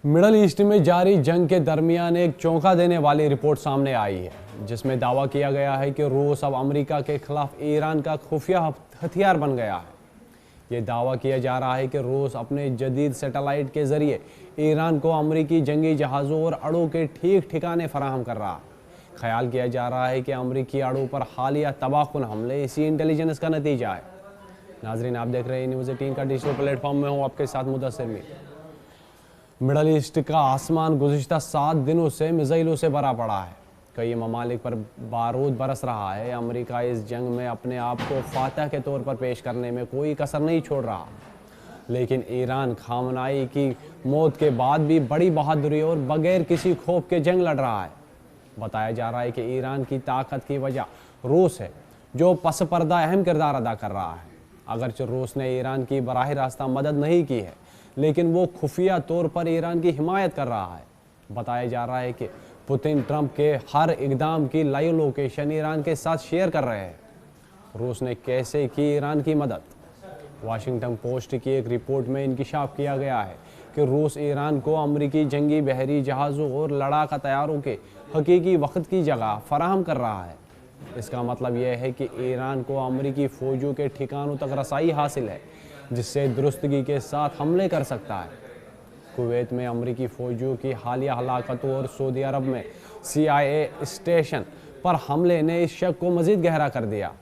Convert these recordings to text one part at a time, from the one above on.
Middle east में जारी जंग के दरमियान एक चौंका देने वाली रिपोर्ट सामने आई है, जिसमें दावा किया गया है कि रूस अब अमेरिका के खिलाफ ईरान का खुफिया हथियार बन गया है। ये दावा किया जा रहा है कि रूस अपने जदीद सैटेलाइट के जरिए ईरान को अमेरिकी जंगी जहाज़ों और अड़ों के ठीक ठिकाने फराहम कर रहा है। ख्याल किया जा रहा है कि अमेरिकी अड़ों पर हालिया तबाहकुन हमले इसी इंटेलिजेंस का नतीजा है। नाजरीन, आप देख रहे हैं न्यूज़ 18 का डिजिटल प्लेटफॉर्म में हूँ आपके साथ मुदस्सिर मीर। मिडल ईस्ट का आसमान गुज़िश्ता 7 दिनों से मिसाइलों से भरा पड़ा है। कई ममालिक पर बारूद बरस रहा है। अमेरिका इस जंग में अपने आप को फातह के तौर पर पेश करने में कोई कसर नहीं छोड़ रहा, लेकिन ईरान खामनाई की मौत के बाद भी बड़ी बहादुरी और बगैर किसी खौफ के जंग लड़ रहा है। बताया जा रहा है कि ईरान की ताकत की वजह रूस है, जो पस पर्दा अहम किरदार अदा कर रहा है। अगरचे रूस ने ईरान की बराह रास्ता मदद नहीं की है, लेकिन वो खुफिया तौर पर ईरान की हिमायत कर रहा है। बताया जा रहा है कि पुतिन ट्रंप के हर इकदाम की लाइव लोकेशन ईरान के साथ शेयर कर रहे हैं। रूस ने कैसे की ईरान की मदद? वाशिंगटन पोस्ट की एक रिपोर्ट में इंकिशाफ किया गया है कि रूस ईरान को अमेरिकी जंगी बहरी जहाज़ों और लड़ाका तैयारों के हकीकी वक्त की जगह फराहम कर रहा है। इसका मतलब यह है कि ईरान को अमेरिकी फ़ौजों के ठिकानों तक रसाई हासिल है, जिससे दुरुस्तगी के साथ हमले कर सकता है। कुवैत में अमेरिकी फ़ौजियों की हालिया हलाकतों और सऊदी अरब में CIA स्टेशन पर हमले ने इस शक को मज़ीद गहरा कर दिया।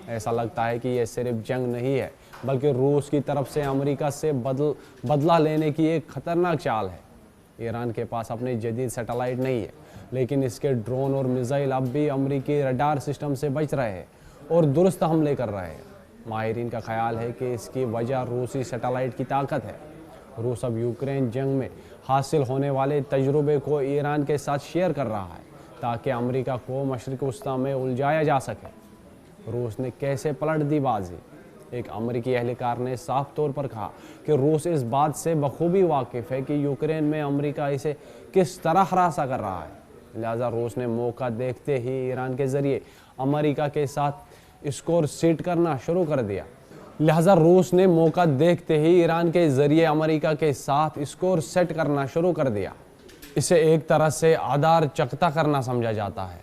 ऐसा लगता है कि यह सिर्फ जंग नहीं है, बल्कि रूस की तरफ से अमेरिका से बदला लेने की एक ख़तरनाक चाल है। ईरान के पास अपने जदीद सैटेलाइट नहीं है, लेकिन इसके ड्रोन और मिसाइल अब भी अमेरिकी रडार सिस्टम से बच रहे हैं और दुरुस्त हमले कर रहे हैं। माहिरीन का ख्याल है कि इसकी वजह रूसी सैटेलाइट की ताकत है। रूस अब यूक्रेन जंग में हासिल होने वाले तजुर्बे को ईरान के साथ शेयर कर रहा है, ताकि अमेरिका को मशरिक़ वस्ता में उलझाया जा सके। रूस ने कैसे पलट दी बाजी? एक अमेरिकी एहलकार ने साफ तौर पर कहा कि रूस इस बात से बखूबी वाकिफ़ है कि यूक्रेन में अमेरिका इसे किस तरह हरासा कर रहा है। लिहाजा रूस ने मौका देखते ही ईरान के ज़रिए अमेरिका के साथ स्कोर सेट करना शुरू कर दिया। इसे एक तरह से आधार चकता करना समझा जाता है।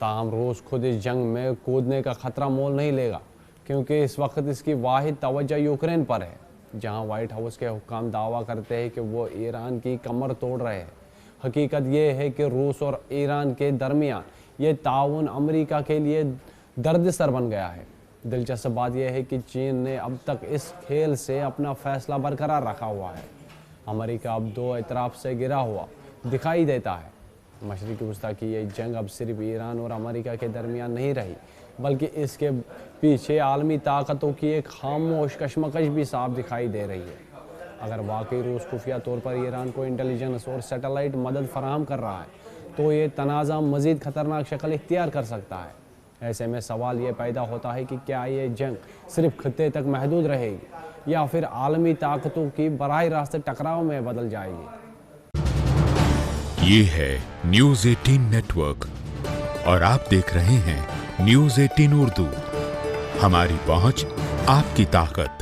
ताहम रूस खुद इस जंग में कूदने का खतरा मोल नहीं लेगा, क्योंकि इस वक्त इसकी वाहिद तवज्जो यूक्रेन पर है, जहां व्हाइट हाउस के हुक्काम दावा करते हैं कि वो ईरान की कमर तोड़ रहे हैं। हकीकत यह है कि रूस और ईरान के दरमियान ये ताउन अमेरिका के लिए दर्दसर बन गया है। दिलचस्प बात यह है कि चीन ने अब तक इस खेल से अपना फैसला बरकरार रखा हुआ है। अमेरिका अब दो इतराफ से घिरा हुआ दिखाई देता है। मशरिक़ी वस्ता की ये जंग अब सिर्फ ईरान और अमेरिका के दरमियान नहीं रही, बल्कि इसके पीछे आलमी ताकतों की एक खामोश कशमकश भी साफ दिखाई दे रही है। अगर वाकई रूस खुफिया तौर पर ईरान को इंटेलिजेंस और सैटेलाइट मदद फराहम कर रहा है, तो ये तनाज़ा मज़ीद ख़तरनाक शक्ल इख्तियार कर सकता है। ऐसे में सवाल ये पैदा होता है कि क्या ये जंग सिर्फ खित्ते तक महदूद रहेगी या फिर आलमी ताकतों की बराह रास्त टकराव में बदल जाएगी। ये है न्यूज़ 18 नेटवर्क और आप देख रहे हैं न्यूज़ 18 उर्दू। हमारी पहुंच, आपकी ताकत।